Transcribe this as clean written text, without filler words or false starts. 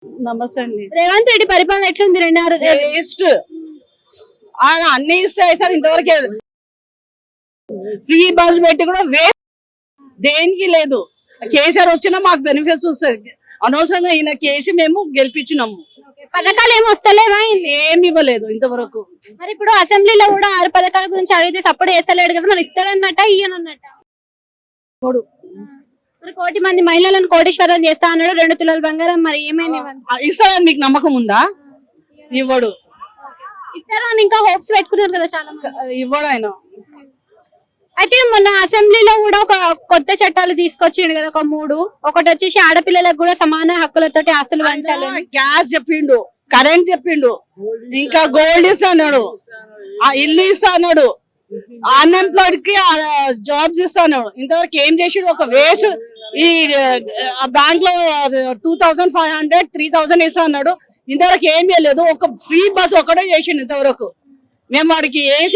నమస్తే అండి. రేవంత్ రెడ్డి పరిపాలన ఎట్లుంది? 2 వేస్ట్ ఆయన అన్ని ఇస్తాయి సార్. ఇంతవరకు ఫ్రీ బస్ పెట్టి కూడా వేస్ట్, దేనికి లేదు. కేసీఆర్ వచ్చినా మాకు బెనిఫిట్స్ వస్తాయి. అనవసరంగా ఈయన కేసీ మేము గెలిపించినాము. పథకాలు ఏమి వస్తలేవా? ఏమి ఇవ్వలేదు ఇంతవరకు. మరి ఇప్పుడు అసెంబ్లీలో కూడా 6 పథకాల గురించి అడిగితే సపోర్ట్ చేస్తలేడు కదా, మరి ఇస్తాడన్నట్ట ఇయ్యనన్నట్ట? మరి 1 కోటి మంది మహిళలను కోటీశ్వరం చేస్తా అన్నాడు, 2 తులాల బంగారం. మరి ఏమైంది? ఇస్తాడని మీకు నమ్మకం ఉందా? ఇవ్వడు. ఇస్తారని ఇంకా హోప్స్ పెట్టుకున్నారు కదా చాలా మంది. ఇవ్వడు ఆయన. అయితే మొన్న అసెంబ్లీలో కూడా ఒక కొత్త చట్టాలు తీసుకొచ్చిండు కదా, ఒక 3. ఒకటి వచ్చేసి ఆడపిల్లలకు కూడా సమాన హక్కులతోటి ఆస్తులు పంచాలి. గ్యాస్ చెప్పిండు, కరెంట్ చెప్పిండు, ఇంకా గోల్డ్ ఇస్తా అన్నాడు, ఇల్లు ఇస్తా అన్నాడు, అన్ఎంప్లాయిడ్ కి జాబ్స్ ఇస్తా అన్నాడు. ఇంతవరకు ఏం చేసిండు? ఒక వేస్ట్. ఈ బ్యాంక్ లో 2500 3000 ఇస్తా అన్నాడు. ఇంతవరకు ఏం చేయలేదు. ఒక ఫ్రీ బస్ ఒకటే చేసిండు ఇంతవరకు. మేము వాడికి వేసి